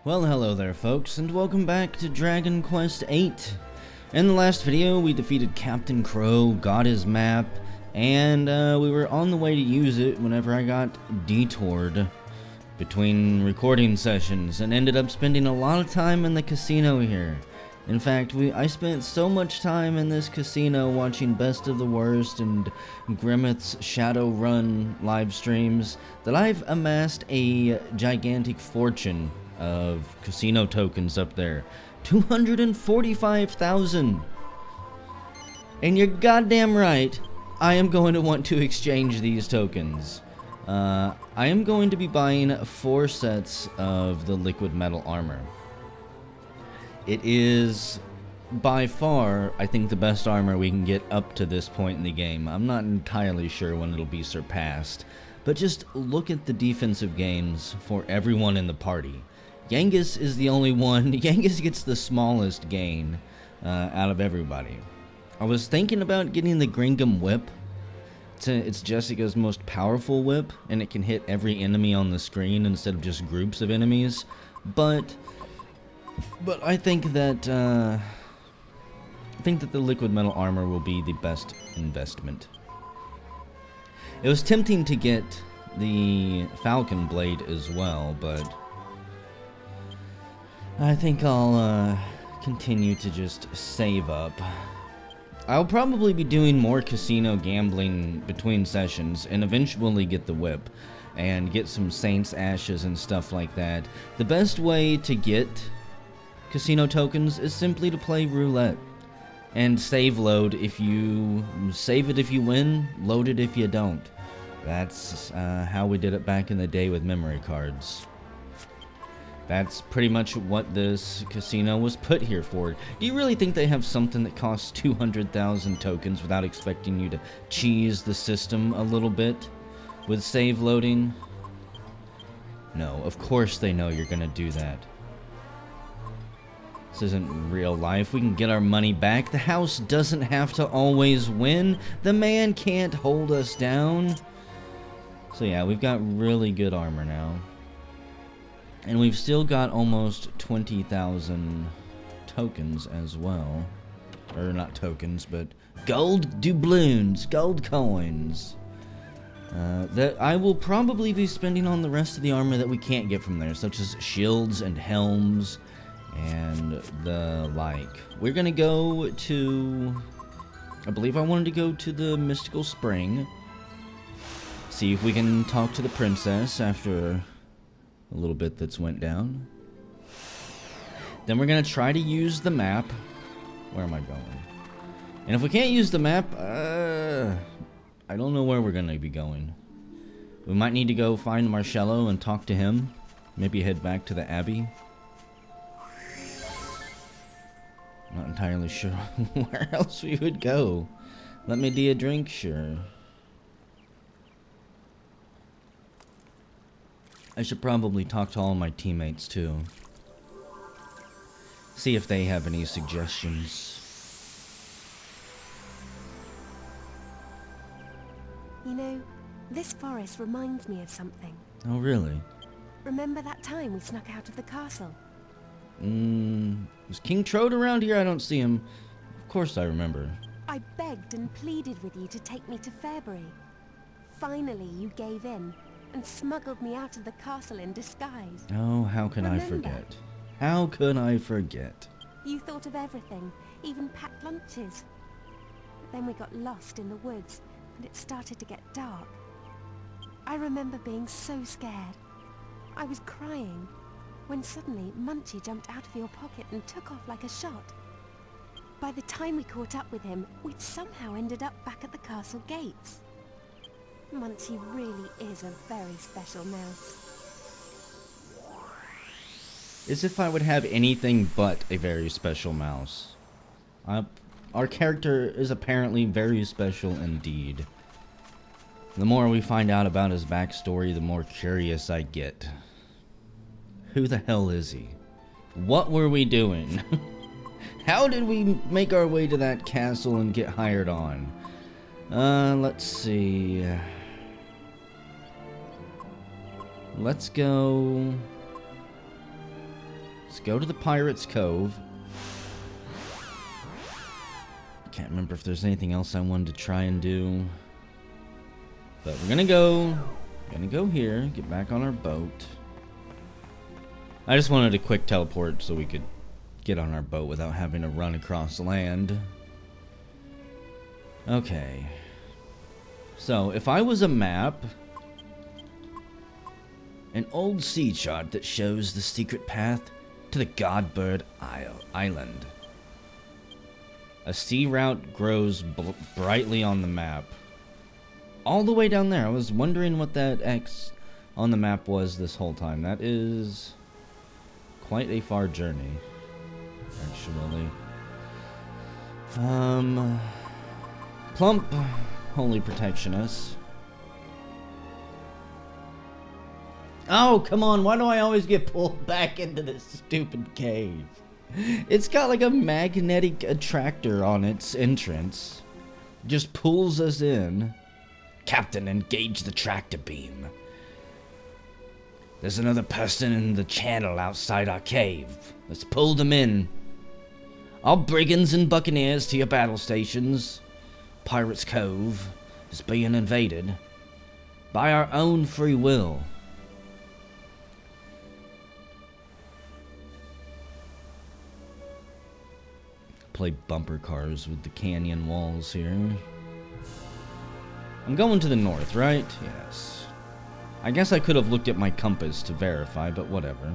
Well, hello there folks, and welcome back to Dragon Quest VIII. In the last video, we defeated Captain Crow, got his map, and we were on the way to use it whenever I got detoured between recording sessions and ended up spending a lot of time in the casino here. In fact, I spent so much time in this casino watching Best of the Worst and Grimmeth's Shadowrun live streams that I've amassed a gigantic fortune of casino tokens up there. 245,000. And you're goddamn right, I am going to want to exchange these tokens. I am going to be buying 4 sets of the liquid metal armor. It is by far, I think, the best armor we can get up to this point in the game. I'm not entirely sure when it'll be surpassed, but just look at the defensive gains for everyone in the party. Genghis is the only one. Genghis gets the smallest gain out of everybody. I was thinking about getting the Gringham Whip. It's Jessica's most powerful whip, and it can hit every enemy on the screen instead of just groups of enemies. But I think that the liquid metal armor will be the best investment. It was tempting to get the Falcon Blade as well, but I think I'll continue to just save up. I'll probably be doing more casino gambling between sessions and eventually get the whip and get some Saints Ashes and stuff like that. The best way to get casino tokens is simply to play roulette and save load. If you save it if you win, load it if you don't. That's how we did it back in the day with memory cards. That's pretty much what this casino was put here for. Do you really think they have something that costs 200,000 tokens without expecting you to cheese the system a little bit with save loading? No, of course they know you're gonna do that. This isn't real life. We can get our money back. The house doesn't have to always win. The man can't hold us down. So yeah, we've got really good armor now. And we've still got almost 20,000 tokens as well. Or not tokens, but gold doubloons, gold coins. That I will probably be spending on the rest of the armor that we can't get from there, such as shields and helms and the like. We're gonna go to, I believe I wanted to go to the Mystical Spring. See if we can talk to the princess after a little bit that's went down. Then we're gonna try to use the map. Where am I going? And if we can't use the map, I don't know where we're gonna be going. We might need to go find Marcello and talk to him. Maybe head back to the Abbey. Not entirely sure where else we would go. Let me do a drink, sure. I should probably talk to all my teammates too. See if they have any suggestions. You know, this forest reminds me of something. Oh, really? Remember that time we snuck out of the castle? Is King Trode around here? I don't see him. Of course I remember. I begged and pleaded with you to take me to Fairbury. Finally, you gave in and smuggled me out of the castle in disguise. Oh, how can I forget? How could I forget? You thought of everything, even packed lunches. But then we got lost in the woods, and it started to get dark. I remember being so scared. I was crying, when suddenly Munchie jumped out of your pocket and took off like a shot. By the time we caught up with him, we'd somehow ended up back at the castle gates. Munchie really is a very special mouse. As if I would have anything but a very special mouse. Our character is apparently very special indeed. The more we find out about his backstory, the more curious I get. Who the hell is he? What were we doing? How did we make our way to that castle and get hired on? Let's see. Let's go Let's go to the Pirate's Cove. Can't remember if there's anything else I wanted to try and do. But we're gonna go here, get back on our boat. I just wanted a quick teleport so we could get on our boat without having to run across land. Okay. So, if I was a map, an old sea chart that shows the secret path to the Godbird Island. A sea route grows brightly on the map. All the way down there. I was wondering what that X on the map was this whole time. That is quite a far journey, actually. Plump, Holy Protectionist. Oh, come on. Why do I always get pulled back into this stupid cave? It's got like a magnetic attractor on its entrance. Just pulls us in. Captain, engage the tractor beam. There's another person in the channel outside our cave. Let's pull them in. All brigands and buccaneers to your battle stations. Pirates Cove is being invaded by our own free will. Play bumper cars with the canyon walls here. I'm going to the north, right? Yes. I guess I could have looked at my compass to verify, but whatever.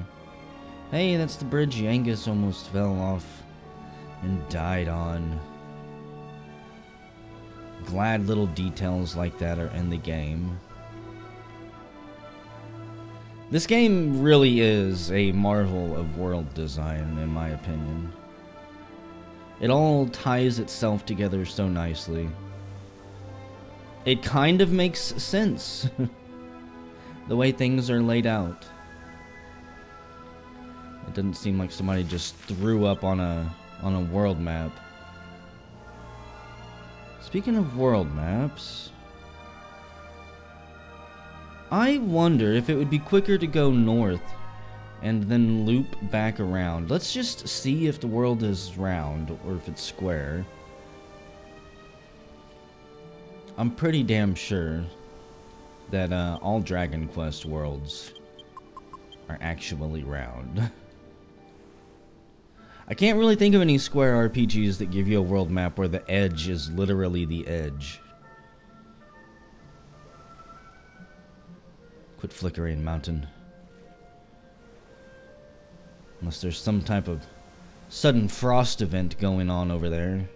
Hey, that's the bridge Yangus almost fell off and died on. Glad little details like that are in the game. This game really is a marvel of world design, in my opinion. It all ties itself together so nicely. It kind of makes sense. The way things are laid out. It doesn't seem like somebody just threw up on a world map. Speaking of world maps, I wonder if it would be quicker to go north and then loop back around. Let's just see if the world is round or if it's square. I'm pretty damn sure that all Dragon Quest worlds are actually round. I can't really think of any square RPGs that give you a world map where the edge is literally the edge. Quit flickering, mountain. Unless there's some type of sudden frost event going on over there.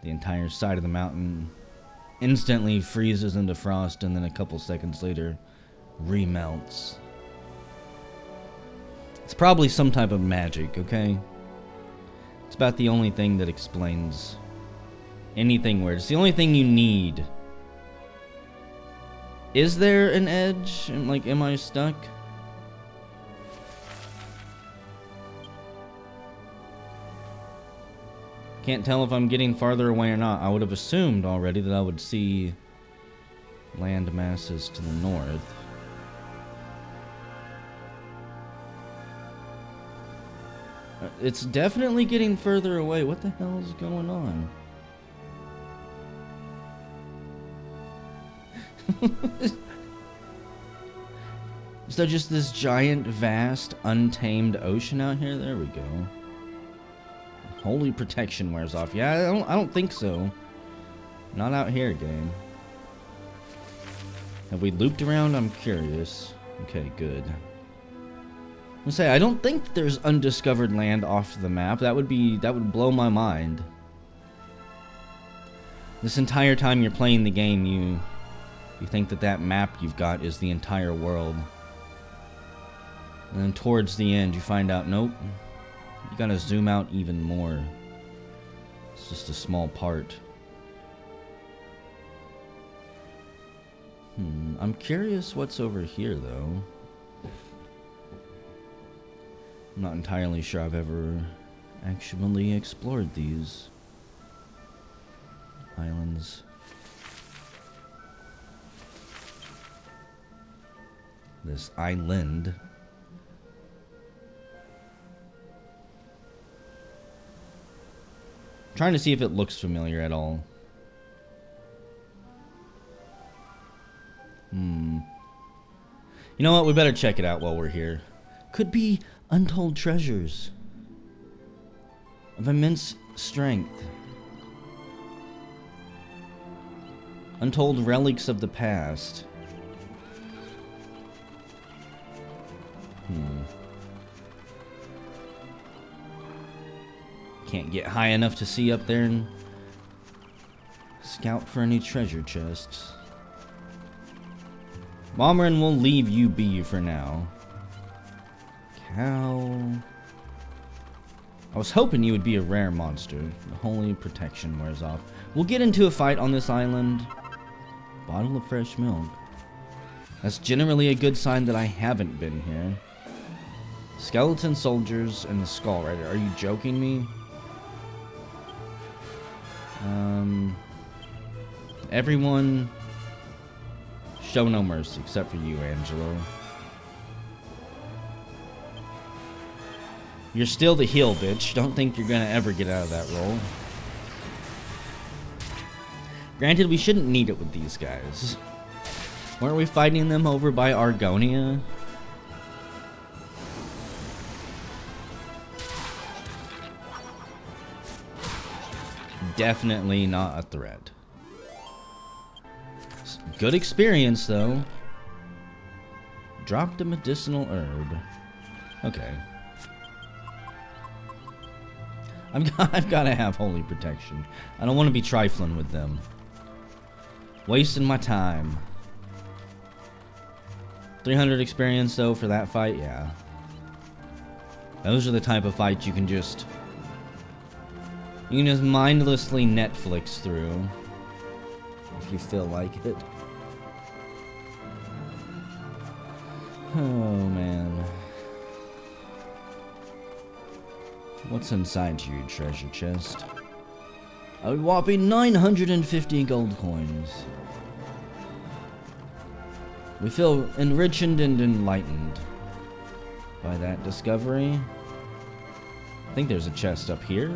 The entire side of the mountain instantly freezes into frost and then a couple seconds later remelts. It's probably some type of magic, okay? It's about the only thing that explains anything weird. It's the only thing you need. Is there an edge? Like, am I stuck? Can't tell if I'm getting farther away or not. I would have assumed already that I would see land masses to the north. It's definitely getting further away. What the hell is going on? Is there just this giant, vast, untamed ocean out here? There we go. Holy protection wears off. Yeah, I don't think so. Not out here, game. Have we looped around? I'm curious. Okay, good. I'm say I don't think there's undiscovered land off the map. That would blow my mind. This entire time you're playing the game, you think that map you've got is the entire world. And then towards the end you find out, nope. You gotta zoom out even more. It's just a small part. I'm curious what's over here, though. I'm not entirely sure I've ever actually explored these islands. This island. Trying to see if it looks familiar at all. You know what? We better check it out while we're here. Could be untold treasures of immense strength. Untold relics of the past. Can't get high enough to see up there and scout for any treasure chests. Bomberin, we'll leave you be for now. Cow. I was hoping you would be a rare monster. The holy protection wears off. We'll get into a fight on this island. Bottle of fresh milk. That's generally a good sign that I haven't been here. Skeleton soldiers and the skull rider. Are you joking me? Everyone, show no mercy, except for you, Angelo. You're still the heel, bitch. Don't think you're gonna ever get out of that role. Granted, we shouldn't need it with these guys. Weren't we fighting them over by Argonia? Definitely not a threat. Good experience, though. Dropped a medicinal herb. Okay. I've got to have holy protection. I don't want to be trifling with them. Wasting my time. 300 experience, though, for that fight? Yeah. Those are the type of fights you can just mindlessly Netflix through. If you feel like it. Oh, man. What's inside your treasure chest? A whopping 950 gold coins. We feel enriched and enlightened by that discovery. I think there's a chest up here.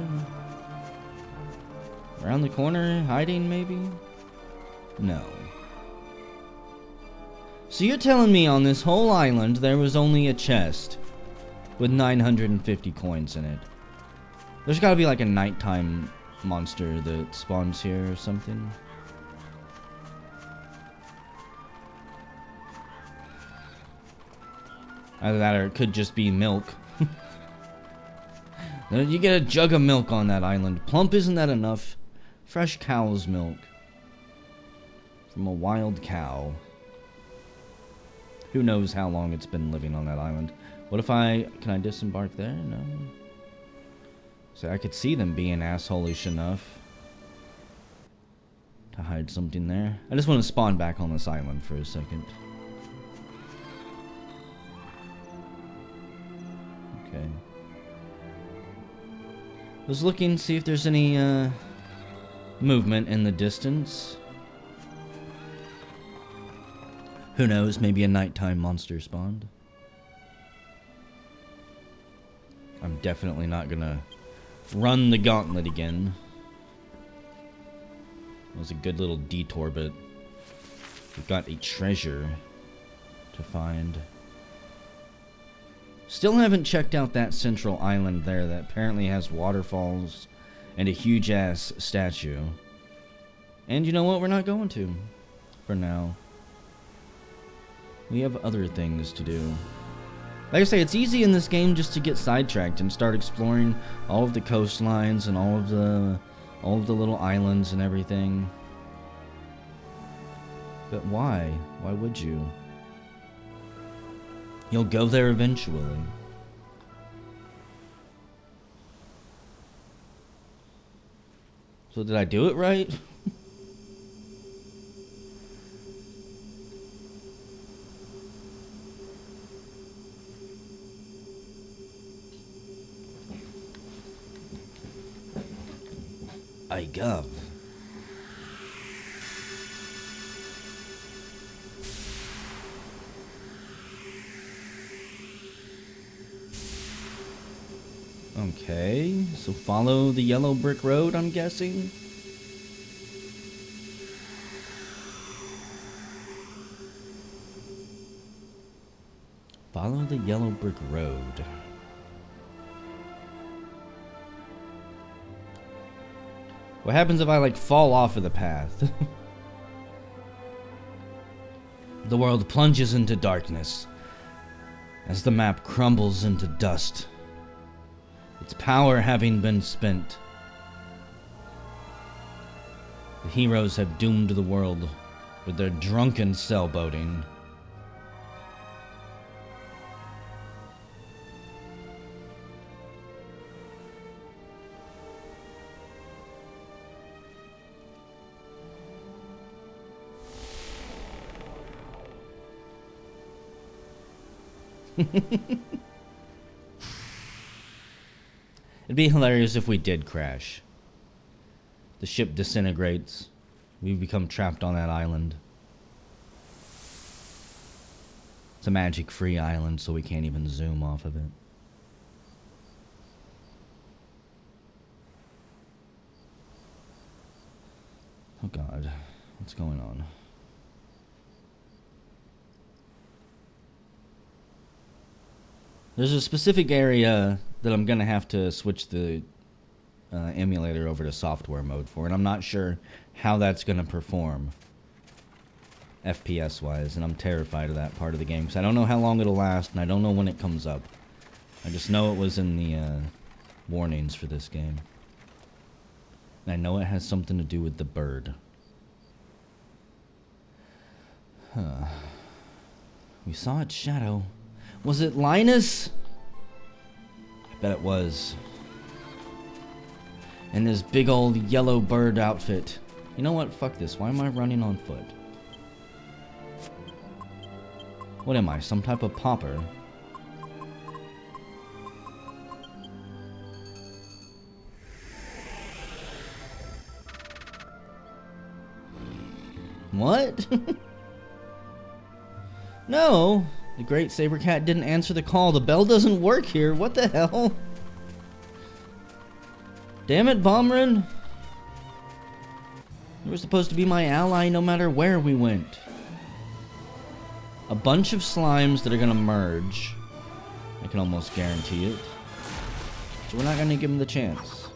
Around the corner, hiding maybe? No. So you're telling me on this whole island there was only a chest with 950 coins in it? There's gotta be like a nighttime monster that spawns here or something. Either that or it could just be milk. You get a jug of milk on that island. Plump, isn't that enough? Fresh cow's milk. From a wild cow. Who knows how long it's been living on that island. What if can I disembark there? No. So I could see them being asshole-ish enough to hide something there. I just want to spawn back on this island for a second. Okay. I was looking to see if there's any movement in the distance. Who knows, maybe a nighttime monster spawned. I'm definitely not gonna run the gauntlet again. It was a good little detour, but we've got a treasure to find. Still haven't checked out that central island there that apparently has waterfalls and a huge-ass statue. And you know what? We're not going to. For now. We have other things to do. Like I say, it's easy in this game just to get sidetracked and start exploring all of the coastlines and all of the little islands and everything. But why? Why would you? You'll go there eventually. So did I do it right? I gov. Oh Okay, so follow the yellow brick road, I'm guessing. Follow the yellow brick road. What happens if I, like, fall off of the path? The world plunges into darkness as the map crumbles into dust, its power having been spent. The heroes have doomed the world with their drunken sailboating. It'd be hilarious if we did crash. The ship disintegrates. We become trapped on that island. It's a magic-free island, so we can't even zoom off of it. Oh God, what's going on? There's a specific area that I'm gonna have to switch the emulator over to software mode for, and I'm not sure how that's gonna perform FPS wise, and I'm terrified of that part of the game because I don't know how long it'll last, and I don't know when it comes up. I just know it was in the warnings for this game. And I know it has something to do with the bird. Huh. We saw its shadow. Was it Linus? I bet it was. In this big old yellow bird outfit. You know what? Fuck this. Why am I running on foot? What am I? Some type of pauper? What? No! The great saber cat didn't answer the call. The bell doesn't work here. What the hell? Damn it, Bomberin. You were supposed to be my ally no matter where we went. A bunch of slimes that are gonna merge. I can almost guarantee it. So we're not gonna give them the chance.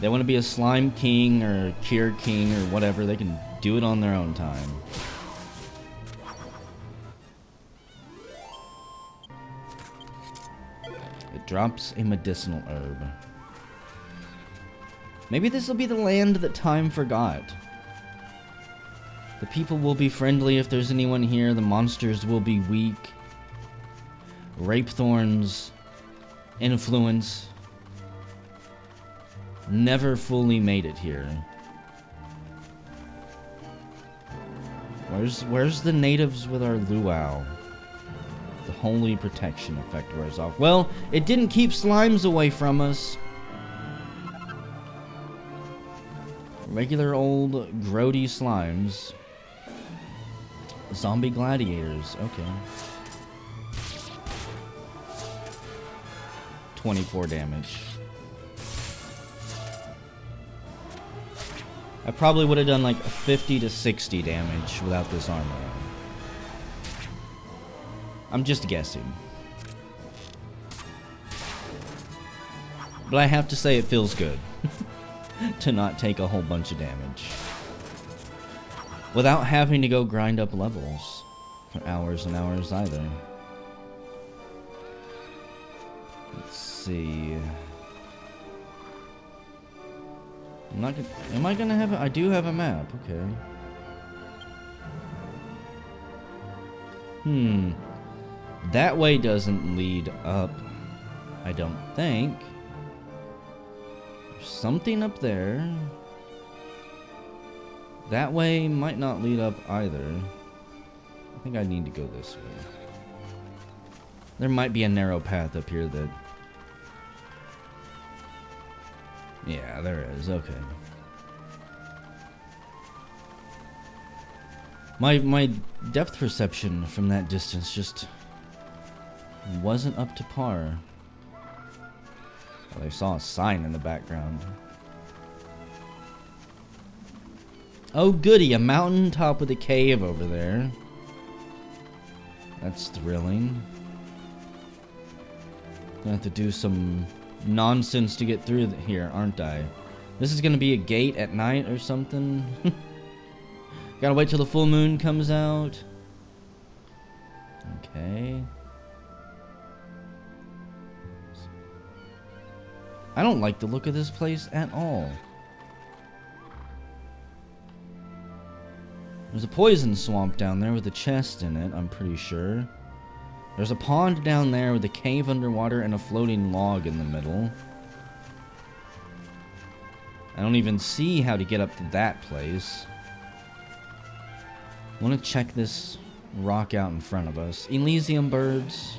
They want to be a slime king or cure king or whatever, they can do it on their own time. It drops a medicinal herb. Maybe this will be the land that time forgot. The people will be friendly if there's anyone here. The monsters will be weak. Rapethorn's influence never fully made it here. Where's the natives with our luau? The holy protection effect wears off. Well, it didn't keep slimes away from us. Regular old grody slimes. Zombie gladiators. Okay. 24 damage. I probably would have done like 50 to 60 damage without this armor on. I'm just guessing. But I have to say it feels good to not take a whole bunch of damage. Without having to go grind up levels for hours and hours either. Let's see. I'm not gonna, am I gonna have I do have a map, okay. That way doesn't lead up, I don't think. There's something up there. That way might not lead up either. I think I need to go this way. There might be a narrow path up here that... Yeah, there is. Okay. My depth perception from that distance just wasn't up to par. Well, I saw a sign in the background. Oh goody, a mountain top with a cave over there. That's thrilling. Gonna have to do some nonsense to get through here, aren't I? This is gonna be a gate at night or something. Gotta wait till the full moon comes out. Okay. I don't like the look of this place at all. There's a poison swamp down there with a chest in it, I'm pretty sure. There's a pond down there with a cave underwater and a floating log in the middle. I don't even see how to get up to that place. I want to check this rock out in front of us. Elysium birds.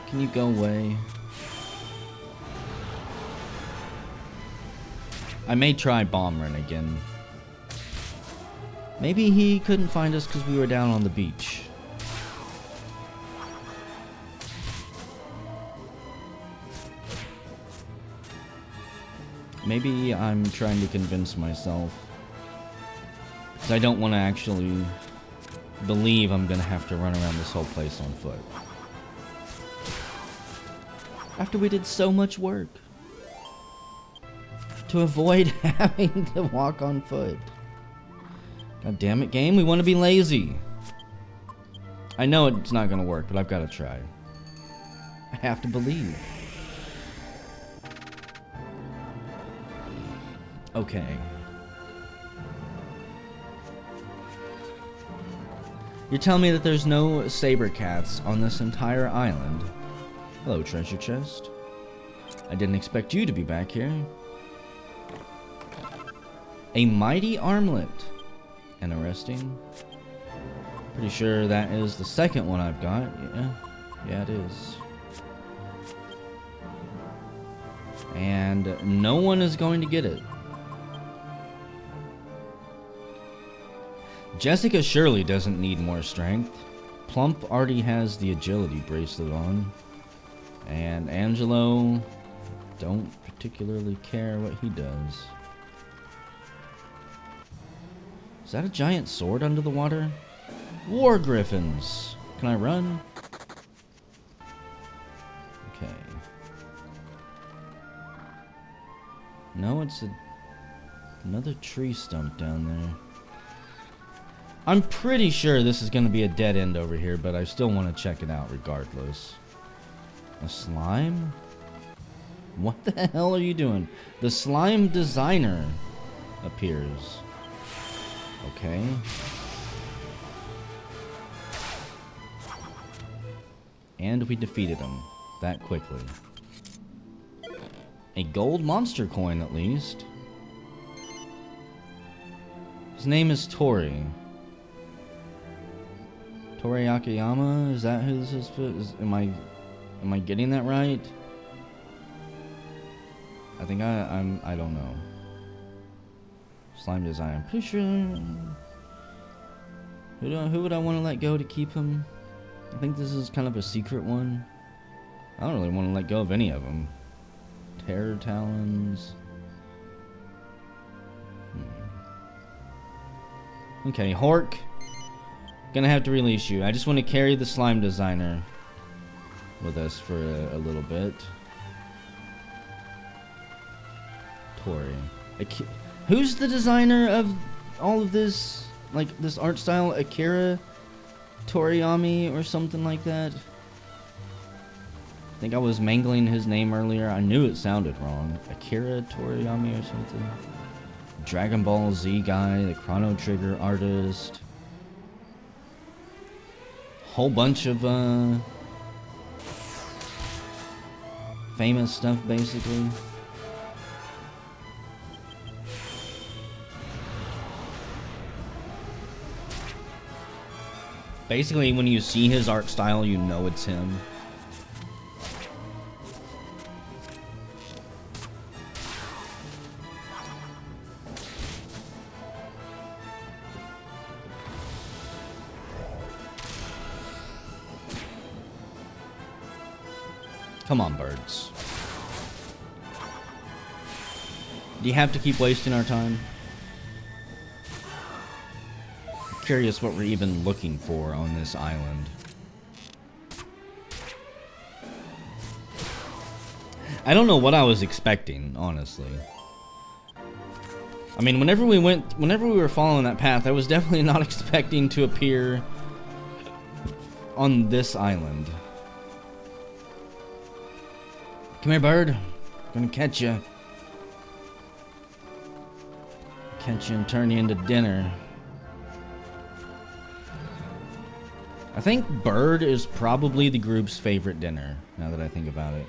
Can you go away? I may try bomb run again. Maybe he couldn't find us because we were down on the beach. Maybe I'm trying to convince myself. Because I don't want to actually believe I'm going to have to run around this whole place on foot. After we did so much work. To avoid having to walk on foot. God damn it, game. We want to be lazy. I know it's not going to work, but I've got to try. I have to believe. Okay. You're telling me that there's no saber cats on this entire island? Hello, treasure chest. I didn't expect you to be back here. A mighty armlet. Interesting. Pretty sure that is the second one I've got. Yeah, it is. And no one is going to get it. Jessica surely doesn't need more strength. Plump already has the agility bracelet on. And Angelo, don't particularly care what he does. Is that a giant sword under the water? War griffins! Can I run? Okay. No, it's another tree stump down there. I'm pretty sure this is going to be a dead end over here, but I still want to check it out regardless. A slime? What the hell are you doing? The slime designer appears. Okay. And we defeated him that quickly. A gold monster coin, at least. His name is Tori. Tori Akiyama? Is that who this is? Am I getting that right? I think I don't know. Slime design. I'm pretty sure. Who would I want to let go to keep him? I think this is kind of a secret one. I don't really want to let go of any of them. Terror talons. Okay, Hork. Gonna have to release you. I just want to carry the slime designer with us for a little bit. Tori. Who's the designer of all of this? Like, this art style? Akira Toriyama or something like that? I think I was mangling his name earlier. I knew it sounded wrong. Akira Toriyama or something? Dragon Ball Z guy, the Chrono Trigger artist. Whole bunch of famous stuff, basically. Basically, when you see his art style, you know it's him. Come on, birds. Do you have to keep wasting our time? I'm curious what we're even looking for on this island. I don't know what I was expecting, honestly. I mean, whenever we were following that path, I was definitely not expecting to appear on this island. Come here, bird. I'm gonna catch you. Catch you and turn you into dinner. I think bird is probably the group's favorite dinner, now that I think about it.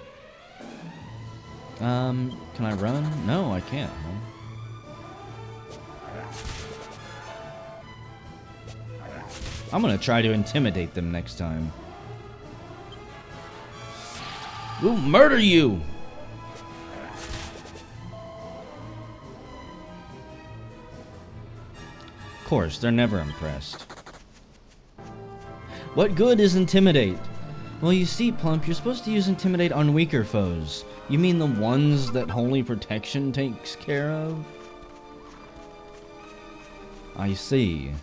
Can I run? No, I can't. I'm gonna try to intimidate them next time. We'll murder you! Of course, they're never impressed. What good is intimidate? Well, you see, Plump, you're supposed to use intimidate on weaker foes. You mean the ones that Holy Protection takes care of? I see.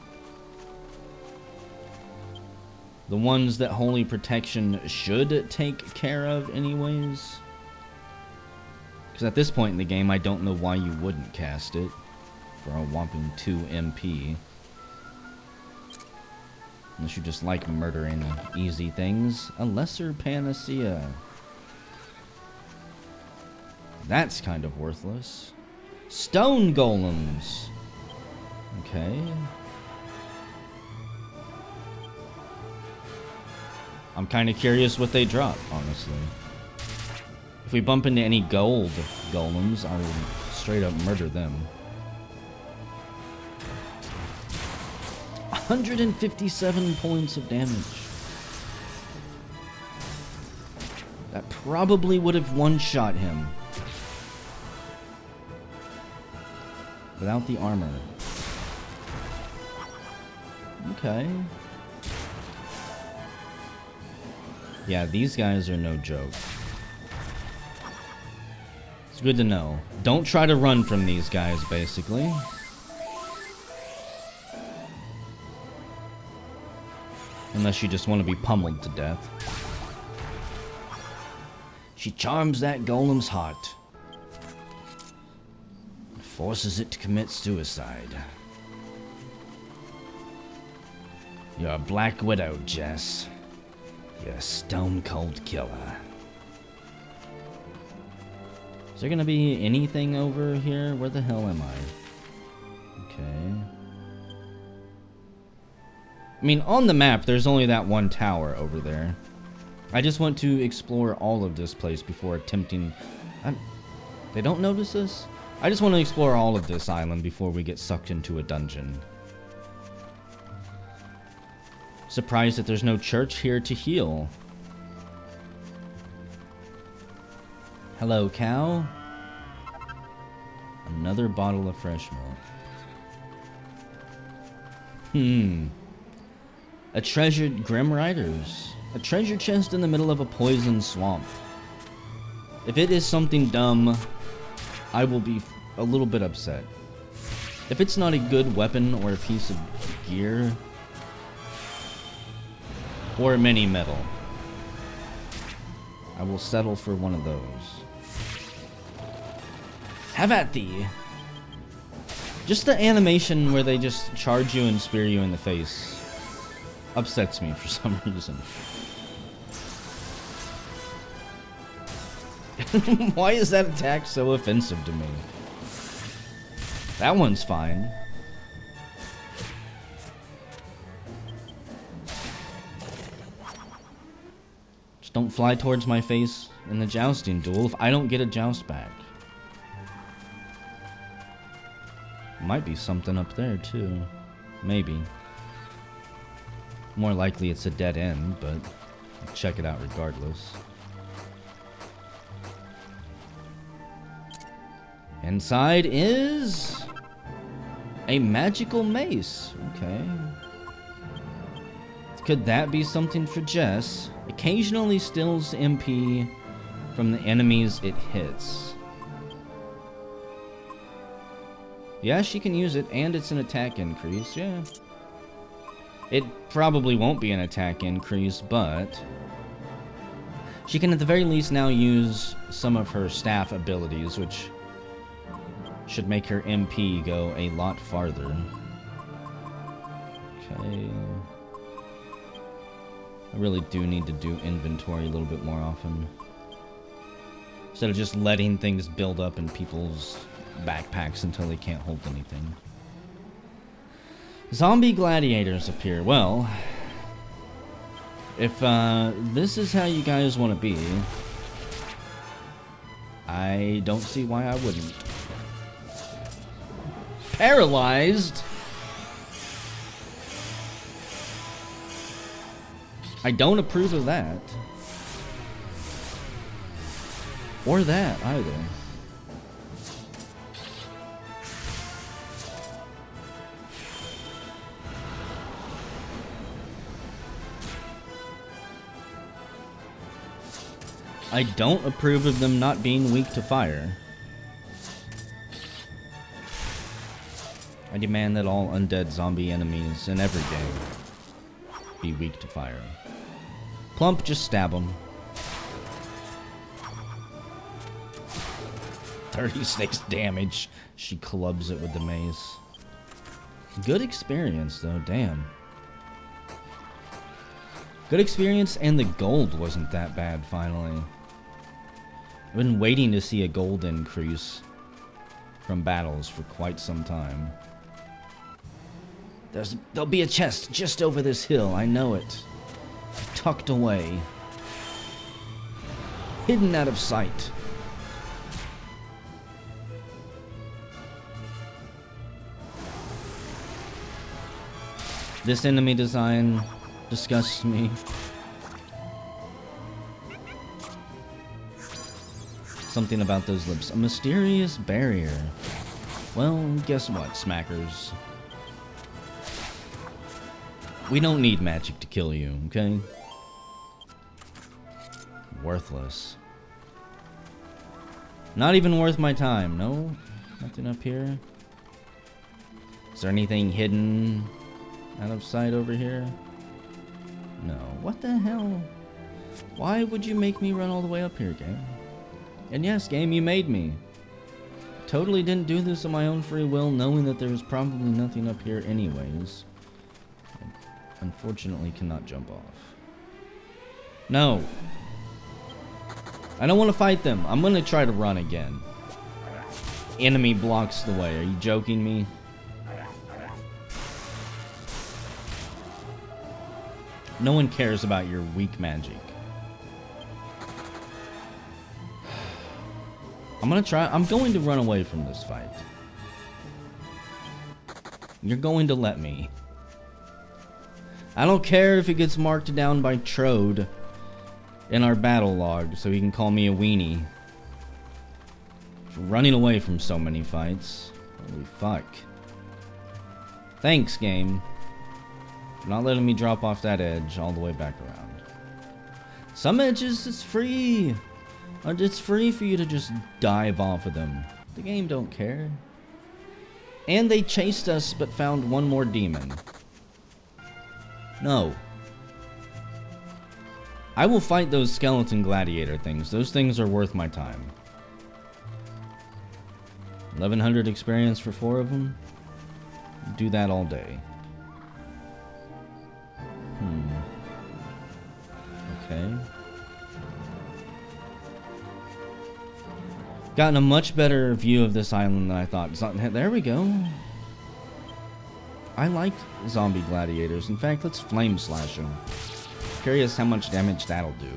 The ones that Holy Protection should take care of anyways? Because at this point in the game, I don't know why you wouldn't cast it for a whopping 2 MP. Unless you just like murdering easy things. A lesser panacea. That's kind of worthless. Stone golems. Okay. I'm kind of curious what they drop, honestly. If we bump into any gold golems, I will straight up murder them. 157 points of damage. That probably would have one-shot him. Without the armor. Okay. Yeah, these guys are no joke. It's good to know. Don't try to run from these guys, basically. Unless you just want to be pummeled to death. She charms that golem's heart. Forces it to commit suicide. You're a Black Widow, Jess. You're a stone-cold killer. Is there gonna be anything over here? Where the hell am I? Okay. I mean, on the map, there's only that one tower over there. I just want to explore all of this place before attempting... They don't notice us? I just want to explore all of this island before we get sucked into a dungeon. Surprised that there's no church here to heal. Hello, cow. Another bottle of fresh milk. A treasured Grim Riders. A treasure chest in the middle of a poison swamp. If it is something dumb, I will be a little bit upset. If it's not a good weapon or a piece of gear, or mini metal, I will settle for one of those. Have at thee! Just the animation where they just charge you and spear you in the face upsets me for some reason. Why is that attack so offensive to me? That one's fine. Just don't fly towards my face in the jousting duel if I don't get a joust back. Might be something up there too. Maybe. More likely it's a dead end, but I'll check it out regardless. Inside is a magical mace. Okay. Could that be something for Jess? Occasionally stills MP from the enemies it hits. Yeah, she can use it, and it's an attack increase, yeah. It probably won't be an attack increase, but she can at the very least now use some of her staff abilities, which should make her MP go a lot farther. Okay. I really do need to do inventory a little bit more often, instead of just letting things build up in people's backpacks until they can't hold anything. Zombie gladiators appear. Well, if this is how you guys want to be, I don't see why I wouldn't. Paralyzed? I don't approve of that. Or that, either. I don't approve of them not being weak to fire. I demand that all undead zombie enemies in every game be weak to fire. Plump, just stab them. 36 damage. She clubs it with the mace. Good experience, though. Damn. Good experience, and the gold wasn't that bad, finally. I've been waiting to see a gold increase from battles for quite some time. There'll be a chest just over this hill, I know it. Tucked away. Hidden out of sight. This enemy design disgusts me. Something about those lips. A mysterious barrier. Well, guess what, smackers? We don't need magic to kill you, okay? Worthless. Not even worth my time. No? Nothing up here? Is there anything hidden out of sight over here? No. What the hell? Why would you make me run all the way up here, game? And yes, game, you made me. Totally didn't do this of my own free will, knowing that there was probably nothing up here anyways. I unfortunately cannot jump off. No. I don't want to fight them. I'm going to try to run again. Enemy blocks the way. Are you joking me? No one cares about your weak magic. I'm going to run away from this fight. You're going to let me. I don't care if it gets marked down by Trode in our battle log, so he can call me a weenie. For running away from so many fights. Holy fuck. Thanks, game. For not letting me drop off that edge all the way back around. Some edges, it's free. It's free for you to just dive off of them. The game don't care. And they chased us but found one more demon. No. I will fight those skeleton gladiator things. Those things are worth my time. 1100 experience for 4 of them? Do that all day. Okay. Gotten a much better view of this island than I thought. There we go. I like zombie gladiators. In fact, let's flame slash them. Curious how much damage that'll do.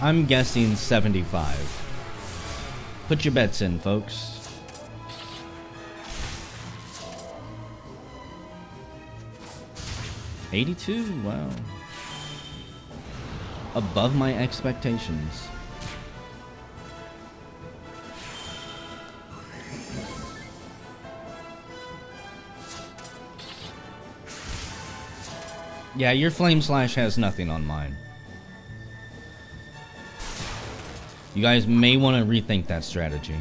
I'm guessing 75. Put your bets in, folks. $82? Wow. Above my expectations. Yeah, your flame slash has nothing on mine. You guys may want to rethink that strategy.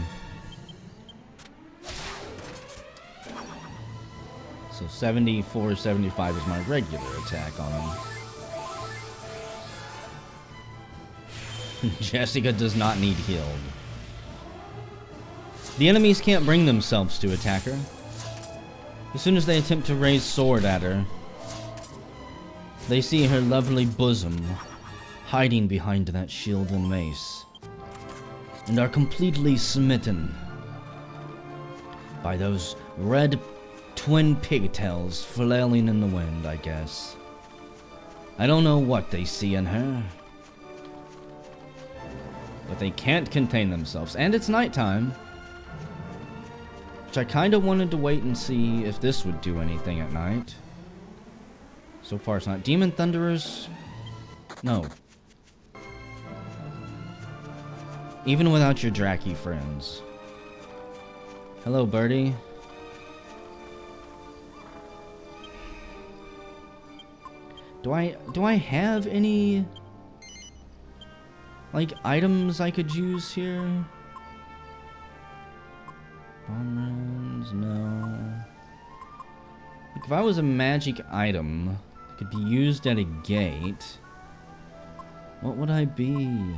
So 74, 75 is my regular attack on him. Jessica does not need healed. The enemies can't bring themselves to attack her. As soon as they attempt to raise sword at her, they see her lovely bosom hiding behind that shield and mace, and are completely smitten by those red twin pigtails flailing in the wind, I guess. I don't know what they see in her, but they can't contain themselves. And it's nighttime, which I kind of wanted to wait and see if this would do anything at night. So far it's not. Demon Thunderers? No. Even without your Draki friends. Hello, birdie. Do I have any like items I could use here? Bomb runs, no. Like if I was a magic item that could be used at a gate, what would I be?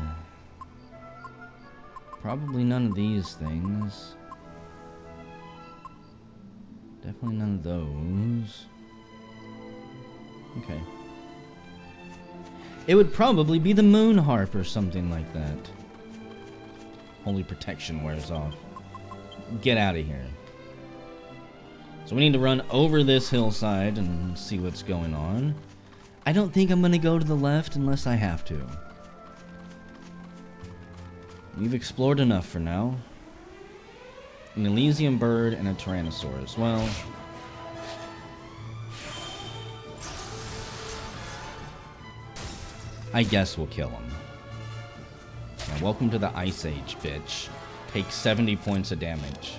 Probably none of these things. Definitely none of those. Okay. It would probably be the moon harp or something like that. Holy protection wears off. Get out of here. So we need to run over this hillside and see what's going on. I don't think I'm going to go to the left unless I have to. We've explored enough for now. An Elysian bird and a Tyrannosaurus. Well, I guess we'll kill him. Now, welcome to the Ice Age, bitch. Take 70 points of damage.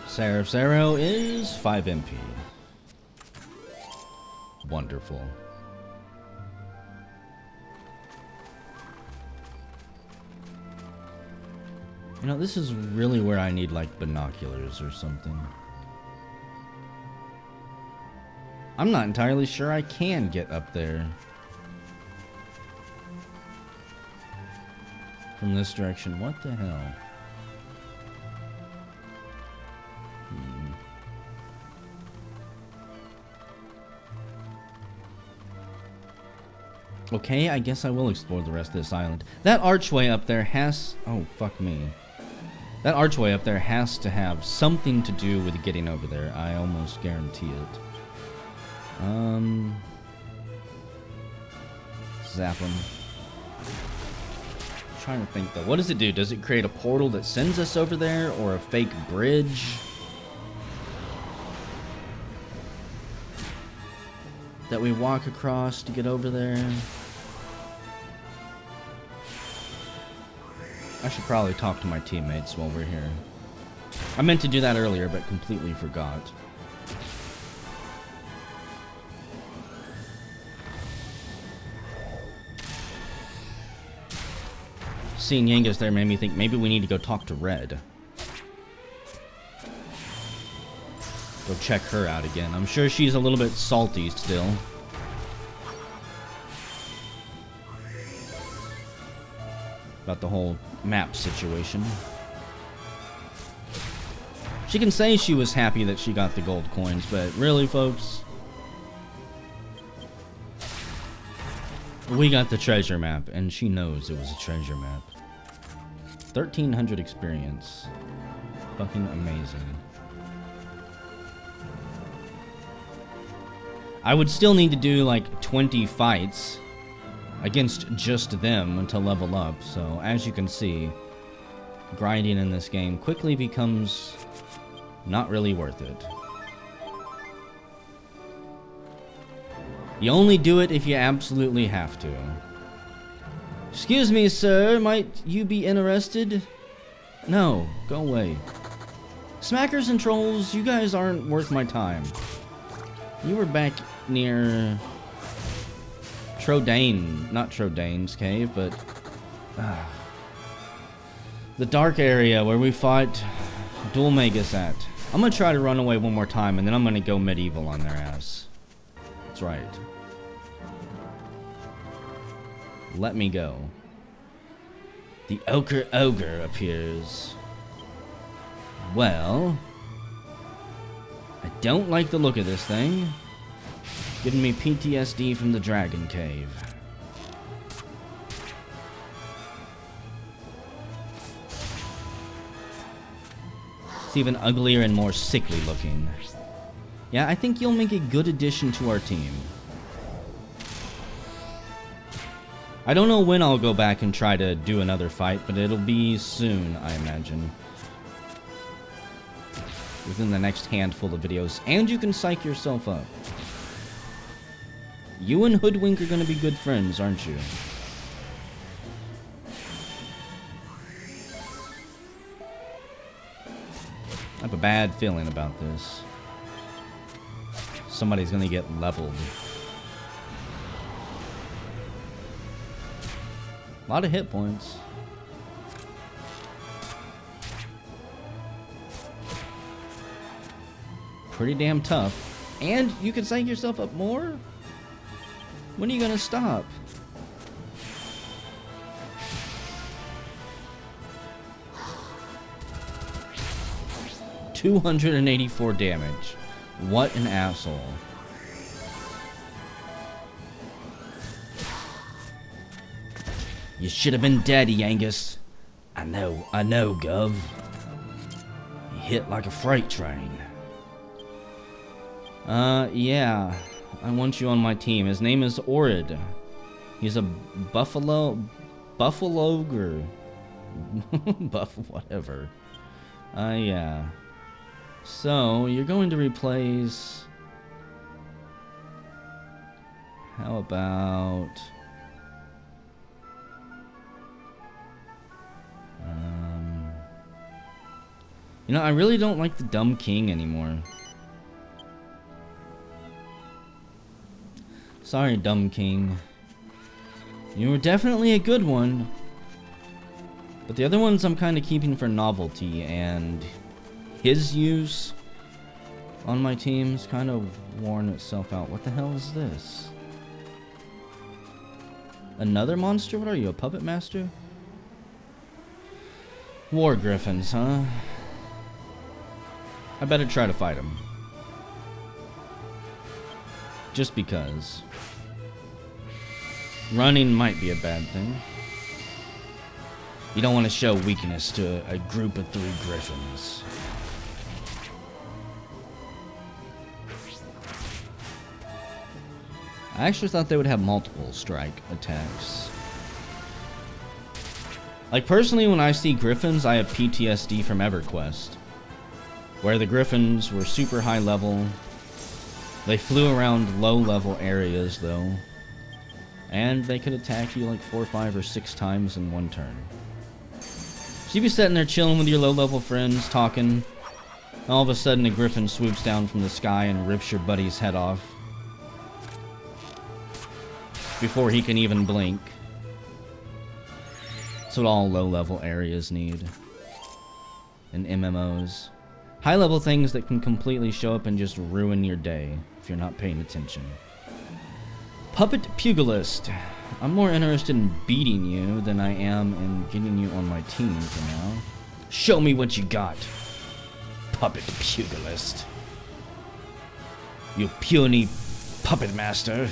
Seraph's arrow is 5 MP. Wonderful. You know, this is really where I need, like, binoculars or something. I'm not entirely sure I can get up there from this direction. What the hell? Okay, I guess I will explore the rest of this island. That archway up there has... Oh, fuck me. That archway up there has to have something to do with getting over there. I almost guarantee it. Zap him. I'm trying to think, though. What does it do? Does it create a portal that sends us over there? Or a fake bridge? That we walk across to get over there? I should probably talk to my teammates while we're here. I meant to do that earlier, but completely forgot. Seeing Yangus there made me think maybe we need to go talk to Red. Go check her out again. I'm sure she's a little bit salty still. About the whole map situation. She can say she was happy that she got the gold coins, but really, folks, we got the treasure map, and she knows it was a treasure map. 1,300 experience. Fucking amazing. I would still need to do like 20 fights against just them to level up, so as you can see, grinding in this game quickly becomes not really worth it. You only do it if you absolutely have to. Excuse me, sir, might you be interested No, go away. Smackers and trolls, you guys aren't worth my time. You were back near Trodain, not Trodain's cave, but the dark area where we fought Dulmagus at. I'm gonna try to run away one more time, and then I'm gonna go medieval on their ass. That's right. Let me go. The Ochre Ogre appears. Well, I don't like the look of this thing. Giving me PTSD from the Dragon Cave. It's even uglier and more sickly looking. Yeah, I think you'll make a good addition to our team. I don't know when I'll go back and try to do another fight, but it'll be soon, I imagine. Within the next handful of videos. And you can psych yourself up. You and Hoodwink are going to be good friends, aren't you? I have a bad feeling about this. Somebody's going to get leveled. A lot of hit points. Pretty damn tough. And you can psych yourself up more? When are you gonna stop? $284 damage. What an asshole. You should have been dead, Yangus. I know, Gov. You hit like a freight train. Yeah. I want you on my team. His name is Orid. He's a buffalo ogre. Whatever. Yeah. So, you're going to replace... How about... You know, I really don't like the Dumb King anymore. Sorry, Dumb King. You were definitely a good one. But the other ones I'm kind of keeping for novelty, and his use on my team's kind of worn itself out. What the hell is this? Another monster? What are you, a puppet master? War Griffins, huh? I better try to fight him. Just because. Running might be a bad thing. You don't want to show weakness to a group of 3 griffins. I actually thought they would have multiple strike attacks. Like, personally, when I see griffins, I have PTSD from EverQuest, where the griffins were super high level. They flew around low level areas, though, and they could attack you like 4, 5, or 6 times in one turn. So you'd be sitting there chilling with your low level friends, talking, and all of a sudden a griffin swoops down from the sky and rips your buddy's head off before he can even blink. That's what all low-level areas need in MMOs. High-level things that can completely show up and just ruin your day if you're not paying attention. Puppet Pugilist. I'm more interested in beating you than I am in getting you on my team for now. Show me what you got, Puppet Pugilist. You puny puppet master.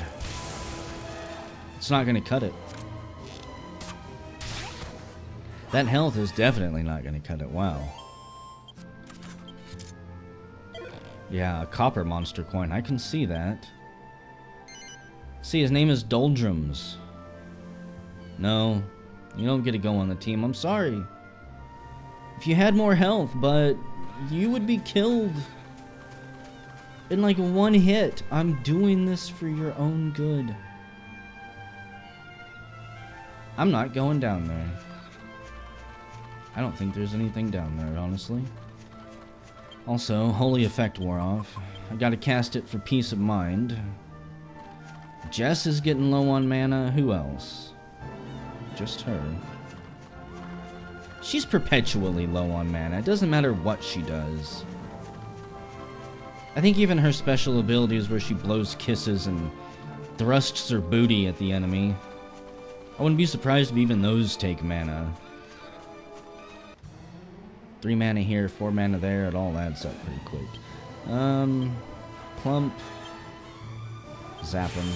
It's not gonna cut it. That health is definitely not gonna cut it. Wow. Yeah, a copper monster coin. I can see that. See, his name is Doldrums. No, you don't get to go on the team. I'm sorry. If you had more health, but you would be killed in like one hit. I'm doing this for your own good. I'm not going down there. I don't think there's anything down there, honestly. Also, Holy Effect wore off. I gotta cast it for peace of mind. Jess is getting low on mana. Who else? Just her. She's perpetually low on mana. It doesn't matter what she does. I think even her special abilities where she blows kisses and thrusts her booty at the enemy, I wouldn't be surprised if even those take mana. 3 mana here, 4 mana there, it all adds up pretty quick. Plump. Zap him.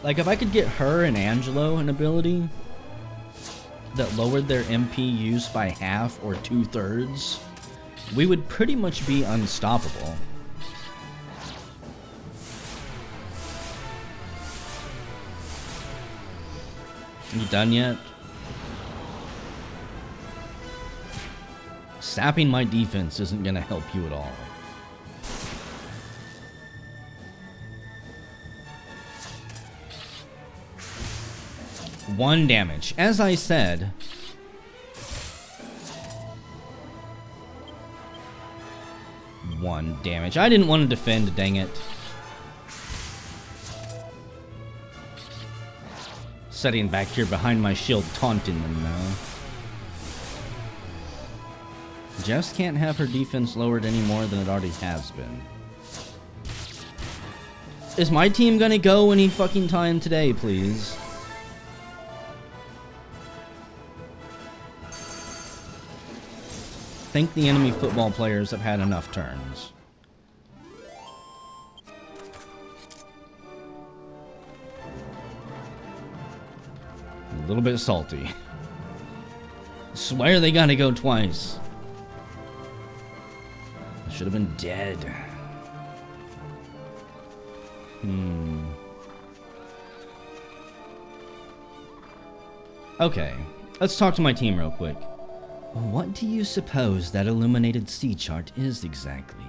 Like, if I could get her and Angelo an ability that lowered their MP use by half or 2/3, we would pretty much be unstoppable. You done yet? Sapping my defense isn't gonna help you at all. One damage. As I said, one damage. I didn't want to defend, dang it. Setting back here behind my shield, taunting them now. Jess can't have her defense lowered any more than it already has been. Is my team gonna go any fucking time today, please? I think the enemy football players have had enough turns. A little bit salty. Swear they gotta go twice. I should have been dead. Okay, let's talk to my team real quick. What do you suppose that illuminated sea chart is exactly?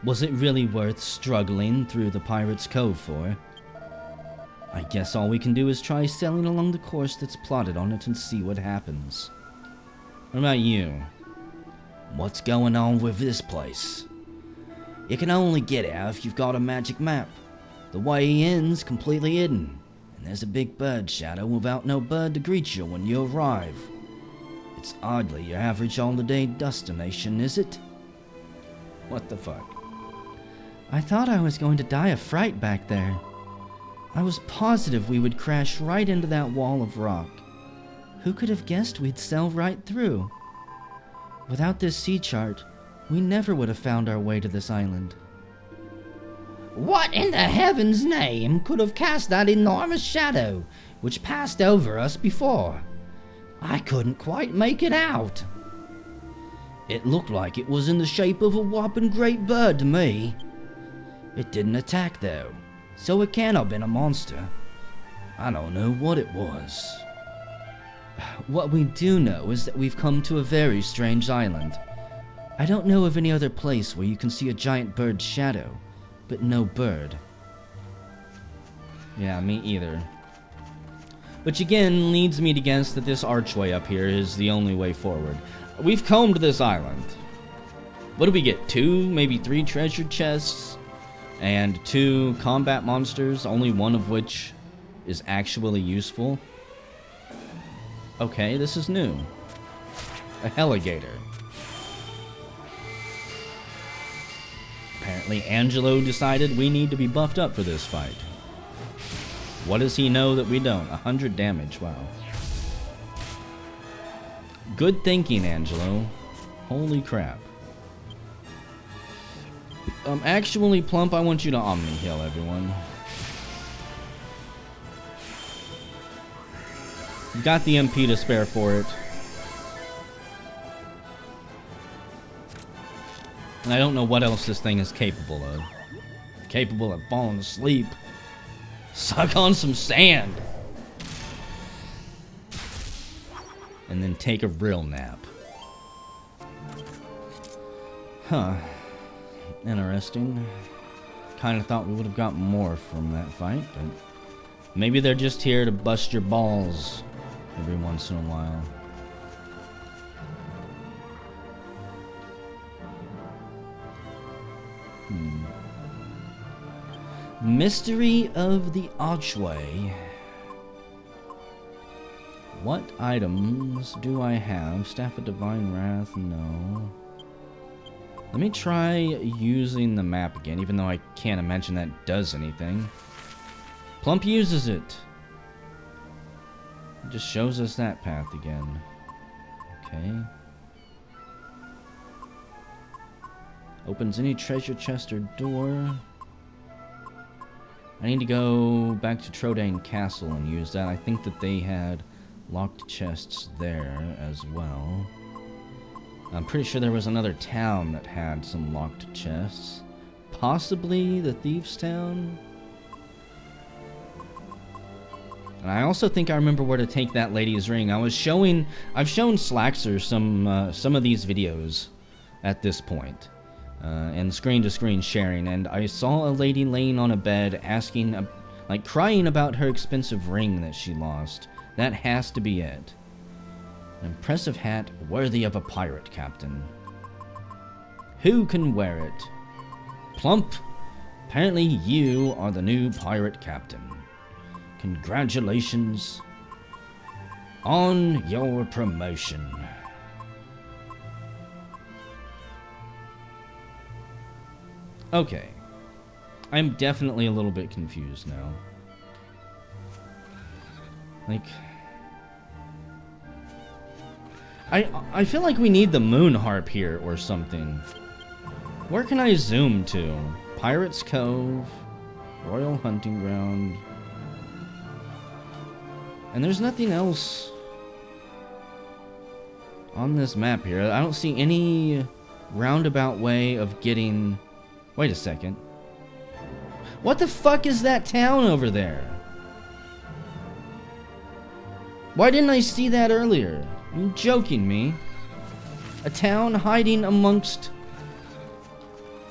Was it really worth struggling through the Pirate's Cove for? I guess all we can do is try sailing along the course that's plotted on it and see what happens. What about you? What's going on with this place? You can only get out if you've got a magic map. The way in's completely hidden, and there's a big bird shadow without no bird to greet you when you arrive. It's hardly your average all-day destination, is it? What the fuck? I thought I was going to die of fright back there. I was positive we would crash right into that wall of rock. Who could have guessed we'd sail right through? Without this sea chart, we never would have found our way to this island. What in the heaven's name could have cast that enormous shadow which passed over us before? I couldn't quite make it out. It looked like it was in the shape of a whopping great bird to me. It didn't attack though, so it can't have been a monster. I don't know what it was. What we do know is that we've come to a very strange island. I don't know of any other place where you can see a giant bird's shadow, but no bird. Yeah, me either. Which again leads me to guess that this archway up here is the only way forward. We've combed this island. What do we get? 2, maybe 3 treasure chests and 2 combat monsters, only one of which is actually useful. Okay, this is new. A heligator. Apparently Angelo decided we need to be buffed up for this fight. What does he know that we don't? 100 damage, wow. Good thinking, Angelo. Holy crap. Actually, Plump, I want you to Omni Heal everyone. You got the MP to spare for it. And I don't know what else this thing is capable of. Capable of falling asleep. Suck on some sand. And then take a real nap. Huh. Interesting. Kind of thought we would have got more from that fight, but Maybe they're just here to bust your balls every once in a while. Mystery of the Archway. What items do I have? Staff of Divine Wrath? No. Let me try using the map again, even though I can't imagine that does anything. Plump uses it. It just shows us that path again. Okay. Opens any treasure chest or door. I need to go back to Trodain Castle and use that. I think that they had locked chests there as well. I'm pretty sure there was another town that had some locked chests. Possibly the Thieves' Town? And I also think I remember where to take that lady's ring. I've shown Slaxer some of these videos at this point. And screen-to-screen sharing, and I saw a lady laying on a bed asking, like, crying about her expensive ring that she lost. That has to be it. An impressive hat worthy of a pirate captain. Who can wear it? Plump, apparently you are the new pirate captain. Congratulations on your promotion. Okay. I'm definitely a little bit confused now. Like, I feel like we need the moon harp here or something. Where can I zoom to? Pirates Cove, Royal Hunting Ground. And there's nothing else on this map here. I don't see any roundabout way of getting... Wait a second. What the fuck is that town over there? Why didn't I see that earlier? You're joking me. A town hiding amongst...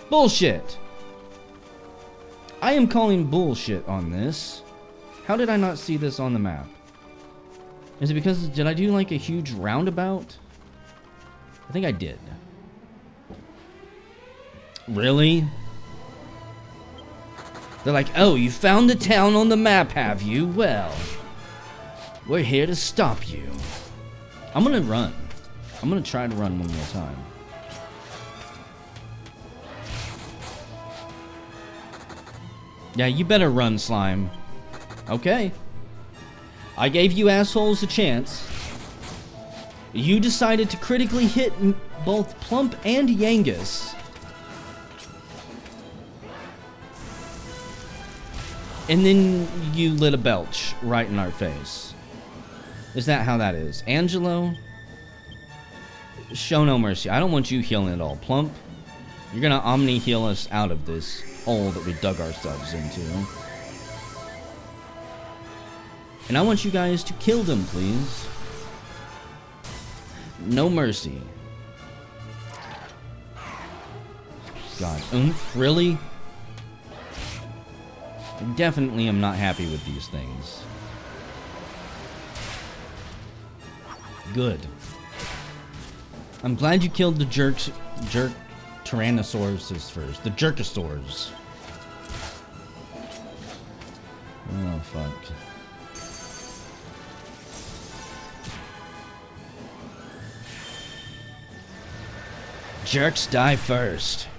bullshit. I am calling bullshit on this. How did I not see this on the map? Is it because... did I do like a huge roundabout? I think I did. Really? They're like, oh, you found the town on the map, have you? Well, we're here to stop you. I'm gonna run. I'm gonna try to run one more time. Yeah, you better run, slime. Okay. I gave you assholes a chance. You decided to critically hit both Plump and Yangus. And then you lit a belch right in our face. Is that how that is? Angelo? Show no mercy. I don't want you healing at all. Plump, you're gonna omni heal us out of this hole that we dug ourselves into. And I want you guys to kill them, please. No mercy. God, really? I definitely am not happy with these things. Good. I'm glad you killed the jerk Tyrannosauruses first. The Jerkosaurs. Oh, fuck. Jerks die first.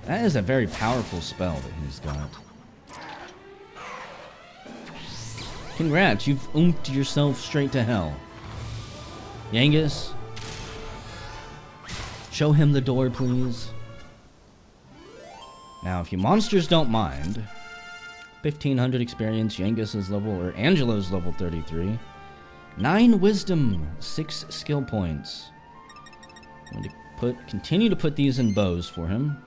That is a very powerful spell that he's got. Congrats, you've oomped yourself straight to hell. Yangus, show him the door, please. Now, if you monsters don't mind, 1500 experience, Yangus is level, or Angelo's level 33. 9 wisdom, 6 skill points. I'm going to continue to put these in bows for him.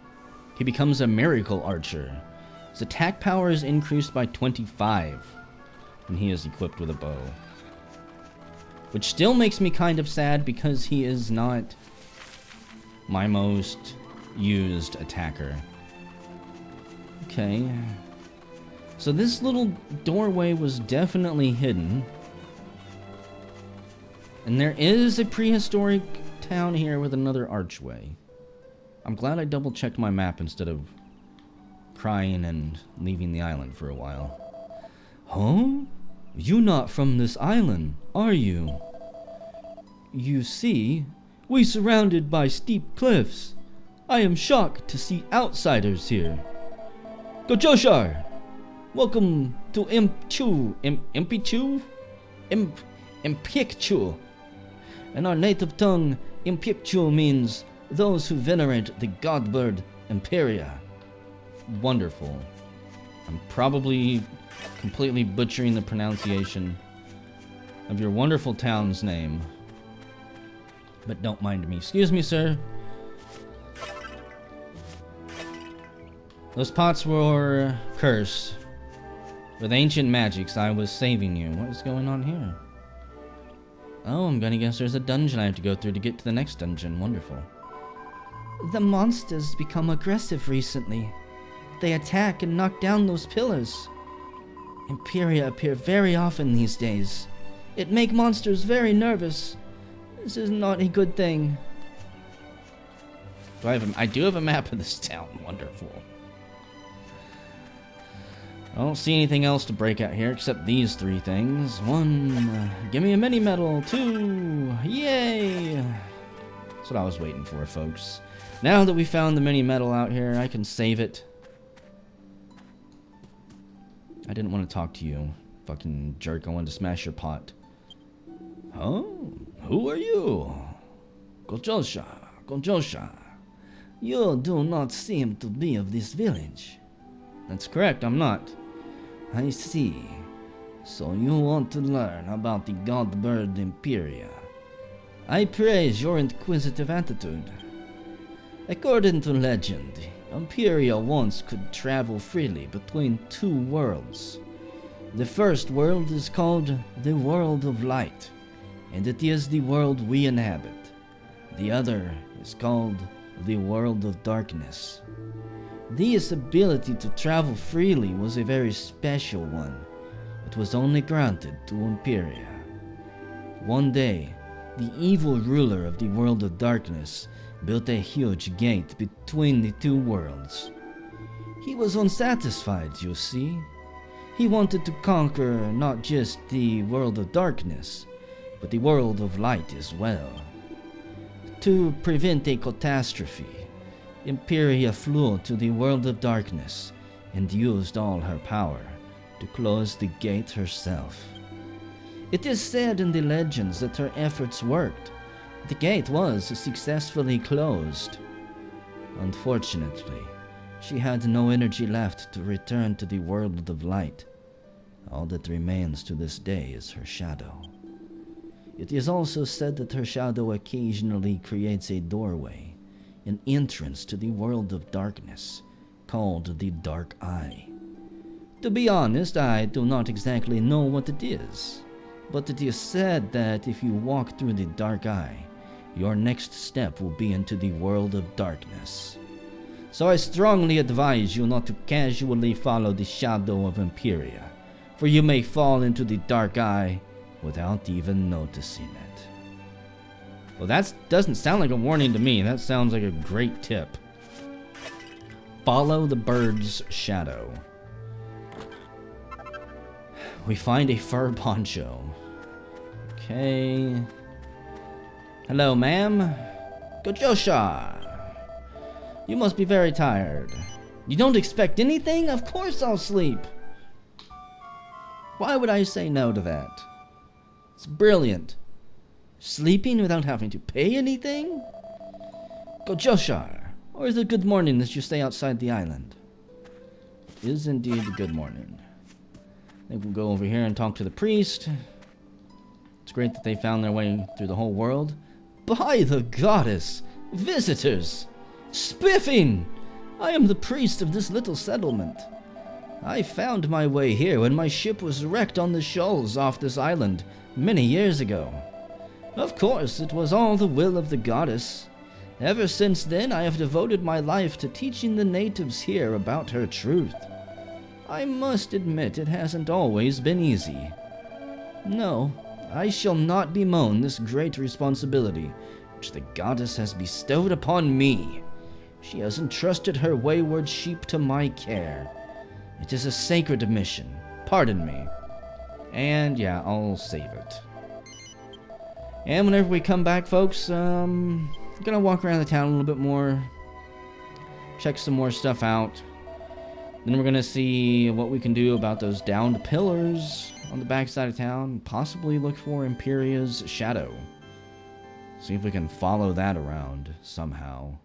He becomes a miracle archer. His attack power is increased by 25 when he is equipped with a bow. Which still makes me kind of sad because he is not my most used attacker. Okay. So this little doorway was definitely hidden. And there is a prehistoric town here with another archway. I'm glad I double-checked my map instead of crying and leaving the island for a while. Huh? You not from this island, are you? You see, we surrounded by steep cliffs. I am shocked to see outsiders here. Gojoshar! Welcome to Impikchu? Impikchu. In our native tongue, Impikchu means those who venerate the god bird Imperia. Wonderful. I'm probably completely butchering the pronunciation of your wonderful town's name. But don't mind me. Excuse me, sir. Those pots were cursed. With ancient magics, I was saving you. What is going on here? Oh, I'm gonna guess there's a dungeon I have to go through to get to the next dungeon. Wonderful. The monsters become aggressive recently. They attack and knock down those pillars. Imperia appear very often these days. It make monsters very nervous. This is not a good thing. I do have a map of this town. Wonderful. I don't see anything else to break out here except these three things. 1, give me a mini medal. 2, yay! That's what I was waiting for, folks. Now that we found the mini medal out here, I can save it. I didn't want to talk to you, fucking jerk. I wanted to smash your pot. Huh? Who are you? Gojosha. You do not seem to be of this village. That's correct, I'm not. I see. So you want to learn about the god bird Imperia. I praise your inquisitive attitude. According to legend, Imperia once could travel freely between two worlds. The first world is called the World of Light, and it is the world we inhabit. The other is called the World of Darkness. This ability to travel freely was a very special one. It was only granted to Imperia. One day, the evil ruler of the World of Darkness built a huge gate between the two worlds. He was unsatisfied, you see. He wanted to conquer not just the World of Darkness, but the World of Light as well. To prevent a catastrophe, Imperia flew to the World of Darkness and used all her power to close the gate herself. It is said in the legends that her efforts worked. The gate was successfully closed. Unfortunately, she had no energy left to return to the World of Light. All that remains to this day is her shadow. It is also said that her shadow occasionally creates a doorway, an entrance to the World of Darkness, called the Dark Eye. To be honest, I do not exactly know what it is, but it is said that if you walk through the Dark Eye, your next step will be into the World of Darkness. So I strongly advise you not to casually follow the shadow of Imperia, for you may fall into the Dark Eye without even noticing it. Well, that doesn't sound like a warning to me. That sounds like a great tip. Follow the bird's shadow. We find a fur poncho. Okay. Hello, ma'am. Gojosha. You must be very tired. You don't expect anything? Of course I'll sleep. Why would I say no to that? It's brilliant. Sleeping without having to pay anything? Gojoshar, or is it good morning that you stay outside the island? It is indeed a good morning. I think we'll go over here and talk to the priest. It's great that they found their way through the whole world. By the goddess! Visitors! Spiffing! I am the priest of this little settlement. I found my way here when my ship was wrecked on the shoals off this island many years ago. Of course, it was all the will of the goddess. Ever since then, I have devoted my life to teaching the natives here about her truth. I must admit it hasn't always been easy. No, I shall not bemoan this great responsibility which the goddess has bestowed upon me. She has entrusted her wayward sheep to my care. It is a sacred mission. Pardon me. And yeah, I'll save it. And whenever we come back, folks, I'm gonna walk around the town a little bit more, check some more stuff out. Then we're gonna see what we can do about those downed pillars on the backside of town. Possibly look for Imperia's shadow. See if we can follow that around somehow.